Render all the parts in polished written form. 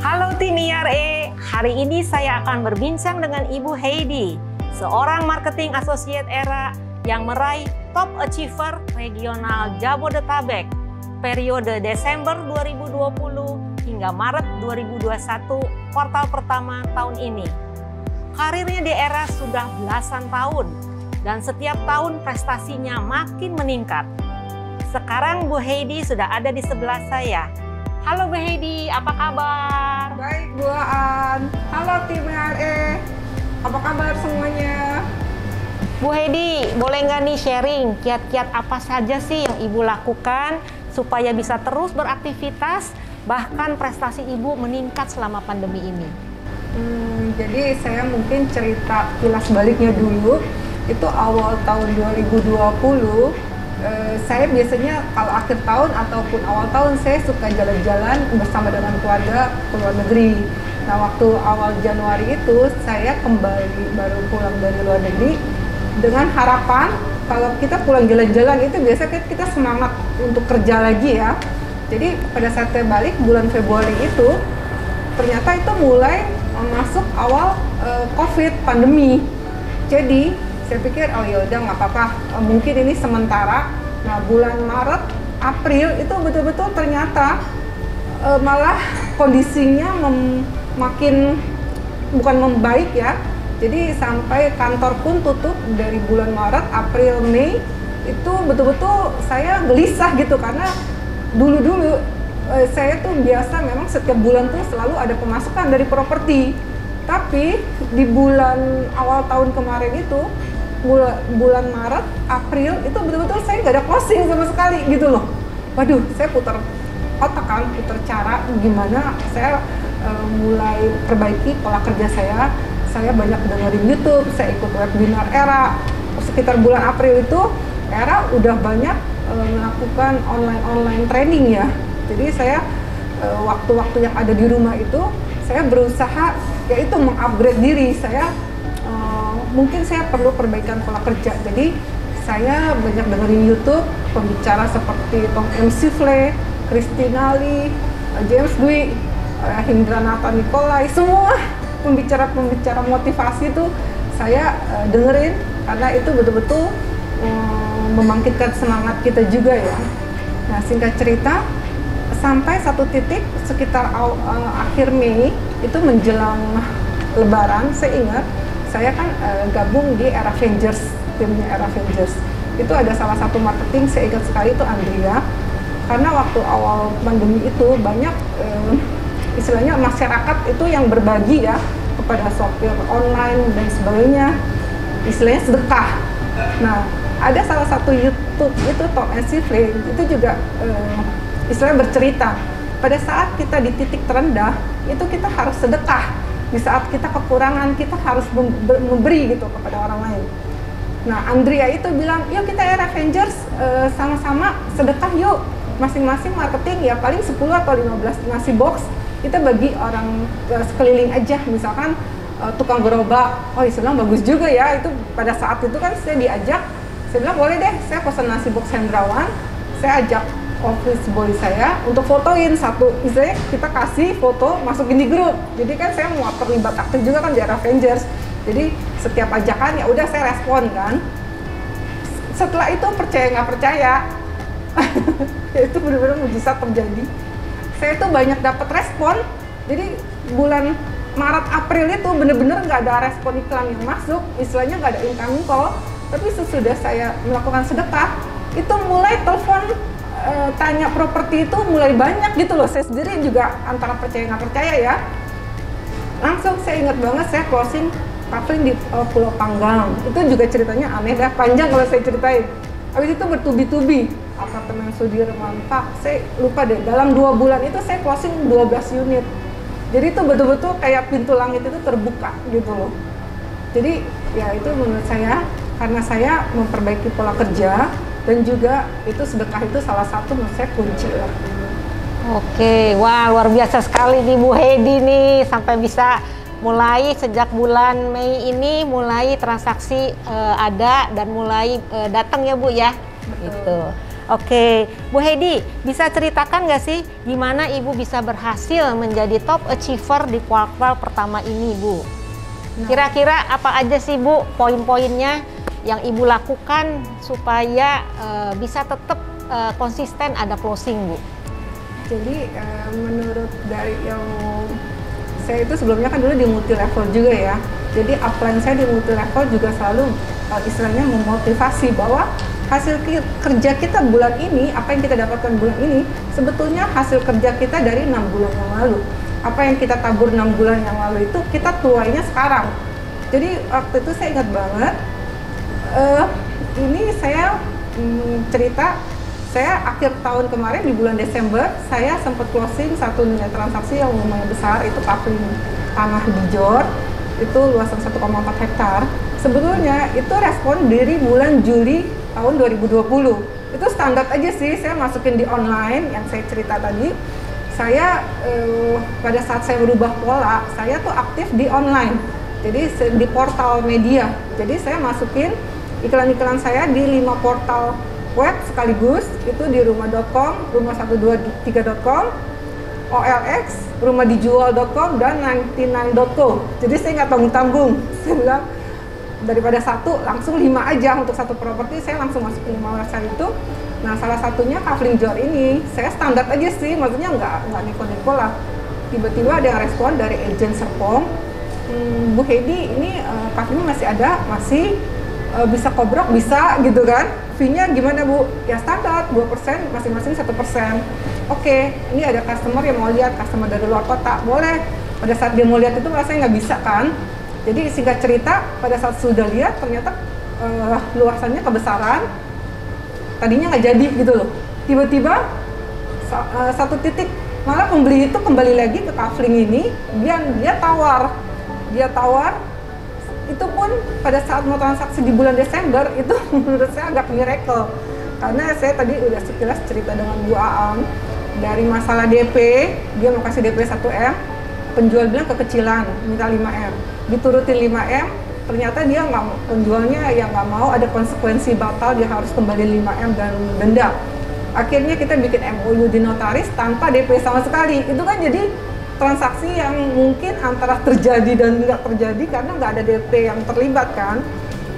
Halo tim IRE, hari ini saya akan berbincang dengan Ibu Heidi, seorang marketing associate ERA yang meraih Top Achiever Regional Jabodetabek periode Desember 2020 hingga Maret 2021 kuartal pertama tahun ini. Karirnya di ERA sudah belasan tahun dan setiap tahun prestasinya makin meningkat. Sekarang Bu Heidi sudah ada di sebelah saya. Halo Bu Heidi, apa kabar? Baik Bu Aan. Halo tim IRE, apa kabar semuanya? Bu Heidi, boleh nggak nih sharing kiat-kiat apa saja sih yang Ibu lakukan supaya bisa terus beraktivitas, bahkan prestasi Ibu meningkat selama pandemi ini? Jadi saya mungkin cerita kilas baliknya dulu. Itu awal tahun 2020, saya biasanya kalau akhir tahun ataupun awal tahun saya suka jalan-jalan bersama dengan keluarga ke luar negeri. Nah, waktu awal Januari itu saya kembali baru pulang dari luar negeri dengan harapan kalau kita pulang jalan-jalan itu biasanya kita semangat untuk kerja lagi ya. Jadi pada saat saya balik bulan Februari itu ternyata itu mulai masuk awal COVID pandemi. Jadi saya pikir oh ya udah nggak apa-apa, mungkin ini sementara. Nah, bulan Maret, April itu betul-betul ternyata malah kondisinya makin bukan membaik ya. Jadi sampai kantor pun tutup dari bulan Maret, April, Mei itu betul-betul saya gelisah gitu karena dulu saya tuh biasa memang setiap bulan tuh selalu ada pemasukan dari properti. Tapi di bulan awal tahun kemarin itu bulan Maret, April itu betul-betul saya nggak ada closing sama sekali gitu loh. Waduh, saya putar otak kan, putar cara gimana saya mulai perbaiki pola kerja saya. Saya banyak dengerin YouTube, saya ikut webinar ERA. Sekitar bulan April itu ERA udah banyak melakukan online training ya. Jadi saya waktu-waktu yang ada di rumah itu saya berusaha yaitu mengupgrade diri saya. Mungkin saya perlu perbaikan pola kerja. Jadi saya banyak dengerin YouTube pembicara seperti Tom M. Sifle, Christina Lee, James Dwi, Hindranata Nikolai, semua pembicara-pembicara motivasi itu saya dengerin karena itu betul-betul membangkitkan semangat kita juga ya. Nah, singkat cerita, sampai satu titik sekitar akhir Mei itu menjelang Lebaran, saya ingat saya kan gabung di Era Avengers, timnya Era Avengers. Itu ada salah satu marketing, saya ingat sekali itu Andrea. Karena waktu awal pandemi itu banyak istilahnya masyarakat itu yang berbagi ya kepada sopir online dan sebagainya, istilahnya sedekah. Nah, ada salah satu YouTube itu Tom and Sifle itu juga istilahnya bercerita pada saat kita di titik terendah itu kita harus sedekah. Di saat kita kekurangan, kita harus memberi gitu kepada orang lain. Nah, Andrea itu bilang, yuk kita Era Avengers sama-sama sedekah yuk. Masing-masing marketing ya paling 10 atau 15 nasi box, kita bagi orang sekeliling aja. Misalkan tukang gerobak, oh Islam bagus juga ya. Itu pada saat itu kan saya diajak, saya bilang boleh deh, saya pesan nasi box Hendrawan, saya ajak office boy saya untuk fotoin satu, misalnya kita kasih foto masukin di grup. Jadi kan saya mau terlibat aktif juga kan di Era Avengers. Jadi setiap ajakan ya udah saya respon kan. Setelah itu percaya nggak percaya, itu benar-benar mujizat terjadi. Saya tuh banyak dapat respon. Jadi bulan Maret April itu benar-benar nggak ada respon iklan yang masuk, istilahnya nggak ada incoming call. Tapi sesudah saya melakukan sedekah, itu mulai telepon tanya properti itu mulai banyak gitu loh. Saya sendiri juga antara percaya nggak percaya ya. Langsung saya ingat banget saya closing kafe di Pulau Panggang. Itu juga ceritanya aneh dah, panjang kalau saya ceritain. Habis itu bertubi-tubi apartemen Sudirman Park, saya lupa deh, dalam 2 bulan itu saya closing 12 unit. Jadi itu betul-betul kayak pintu langit itu terbuka gitu loh. Jadi ya itu menurut saya karena saya memperbaiki pola kerja dan juga itu sedekah itu salah satu menurut saya kunci lah. Oke, wah luar biasa sekali nih Bu Heidi nih, sampai bisa mulai sejak bulan Mei ini mulai transaksi ada dan mulai datang ya Bu ya. Betul. Gitu. Oke, Bu Heidi, bisa ceritakan nggak sih gimana Ibu bisa berhasil menjadi top achiever di kuartal pertama ini, Bu? Kira-kira apa aja sih, Bu, poin-poinnya yang Ibu lakukan supaya bisa tetap konsisten ada closing, Bu? Jadi menurut dari yang saya itu sebelumnya kan dulu di multi level juga ya. Jadi upline saya di multi level juga selalu istilahnya memotivasi bahwa hasil kerja kita bulan ini, apa yang kita dapatkan bulan ini, sebetulnya hasil kerja kita dari 6 bulan yang lalu. Apa yang kita tabur 6 bulan yang lalu itu, kita tuainya sekarang. Jadi waktu itu saya ingat banget, ini saya cerita, saya akhir tahun kemarin di bulan Desember, saya sempat closing satu nilai transaksi yang lumayan besar, itu kafling tanah di Jor, itu luasan 1,4 hektar. Sebetulnya itu respon dari bulan Juli tahun 2020. Itu standar aja sih, saya masukin di online yang saya cerita tadi. Saya pada saat saya berubah pola, saya tuh aktif di online. Jadi di portal media. Jadi saya masukin iklan-iklan saya di 5 portal web sekaligus, itu di rumah.com, rumah123.com, OLX, rumahdijual.com, dan 99.co. Jadi saya nggak tanggung-tanggung. Saya bilang, daripada satu langsung 5 aja untuk satu properti, saya langsung masuk ke 5 website itu. Nah, salah satunya Kafling Jor ini saya standar aja sih, maksudnya nggak neko-neko lah. Tiba-tiba ada yang respon dari agent Serpong, Bu Heidi ini Kafling masih ada, masih bisa kobrok, bisa gitu kan, fee-nya gimana Bu? Ya standar 2%, masing-masing 1%. Oke, ini ada customer yang mau lihat, customer dari luar kota, boleh. Pada saat dia mau lihat itu rasanya nggak bisa kan. Jadi singkat cerita, pada saat sudah lihat ternyata luasannya kebesaran, tadinya nggak jadi gitu loh. Tiba-tiba satu titik malah pembeli itu kembali lagi ke Kafling ini, dia tawar, itu pun pada saat mau transaksi di bulan Desember itu menurut saya agak miracle, karena saya tadi udah sekilas cerita dengan Bu Aam dari masalah DP, dia mau kasih DP 1M, penjual bilang kekecilan, minta 5M. Diturutin 5M, ternyata dia penjualnya yang nggak mau, ada konsekuensi batal, dia harus kembali 5M dan denda. Akhirnya kita bikin MOU di notaris tanpa DP sama sekali. Itu kan jadi transaksi yang mungkin antara terjadi dan nggak terjadi karena nggak ada DP yang terlibat kan.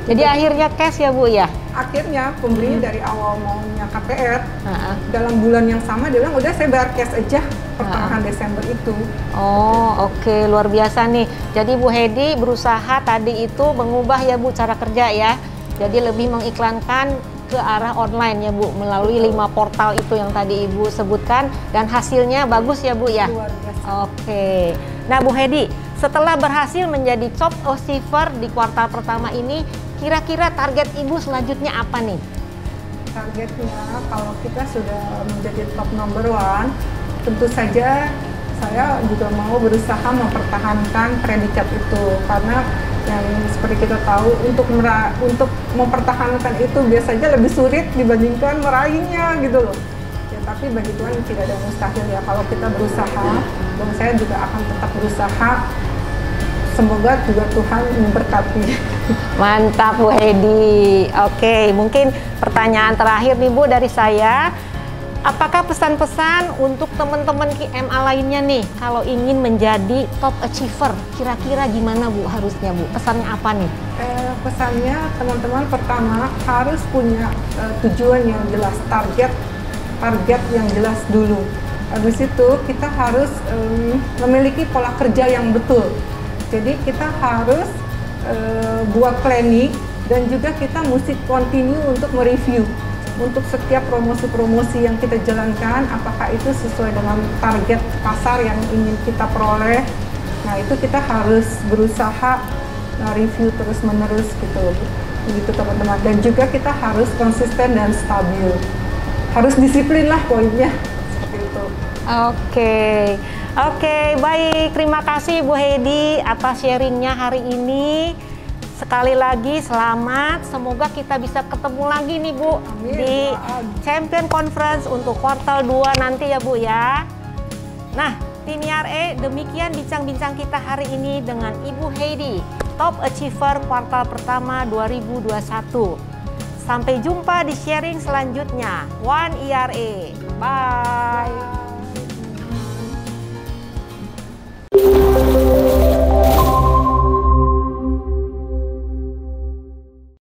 Jadi akhirnya cash ya Bu ya? Akhirnya pembeli dari awal maunya KPR, dalam bulan yang sama dia bilang udah saya bayar cash aja pertengahan Desember itu. Oh oke, luar biasa nih. Jadi Bu Heidi berusaha tadi itu mengubah ya Bu cara kerja ya. Jadi lebih mengiklankan ke arah online ya Bu, melalui 5 portal itu yang tadi Ibu sebutkan, dan hasilnya bagus ya Bu ya? Luar biasa. Oke. Nah Bu Heidi, setelah berhasil menjadi top achiever di kuartal pertama ini, kira-kira target Ibu selanjutnya apa nih? Targetnya kalau kita sudah menjadi top number 1, tentu saja saya juga mau berusaha mempertahankan predikat itu, karena yang seperti kita tahu untuk mempertahankan itu biasanya lebih sulit dibandingkan meraihnya gitu loh. Ya, tapi bagi Tuhan tidak ada yang mustahil ya, kalau kita berusaha, dan saya juga akan tetap berusaha. Semoga juga Tuhan memberkati. Mantap Bu Heidi. Oke, mungkin pertanyaan terakhir nih Bu dari saya. Apakah pesan-pesan untuk teman-teman KMA lainnya nih kalau ingin menjadi top achiever, kira-kira gimana Bu harusnya Bu? Pesannya apa nih? Pesannya teman-teman pertama harus punya tujuan yang jelas, target yang jelas dulu. Habis itu kita harus memiliki pola kerja yang betul. Jadi kita harus buat planning, dan juga kita mesti continue untuk mereview. Untuk setiap promosi-promosi yang kita jalankan, apakah itu sesuai dengan target pasar yang ingin kita peroleh. Nah itu kita harus berusaha review terus-menerus gitu teman-teman. Dan juga kita harus konsisten dan stabil. Harus disiplin lah poinnya, seperti itu. Oke, baik. Terima kasih Bu Heidi atas sharingnya hari ini. Sekali lagi selamat, semoga kita bisa ketemu lagi nih Bu. Amin. Di Champion Conference untuk kuartal 2 nanti ya Bu ya. Nah, tim IRE, demikian bincang-bincang kita hari ini dengan Ibu Heidi, Top Achiever kuartal pertama 2021. Sampai jumpa di sharing selanjutnya. One ERA. Bye.